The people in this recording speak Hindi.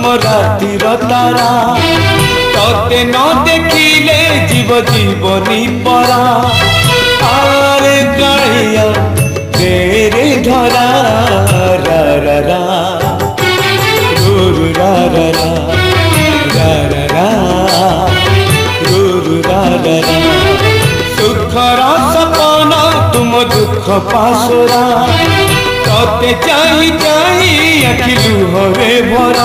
तुम रातिर तारा तोते न देखिले जीव जीवनी परा आरे कालिया रे धरा रा रा रा रू रा रा रा रा रा रा रू रा रा रा सुखर सपना तुम दुख पासरा तोते चाही चाही आखि लुहरे भरा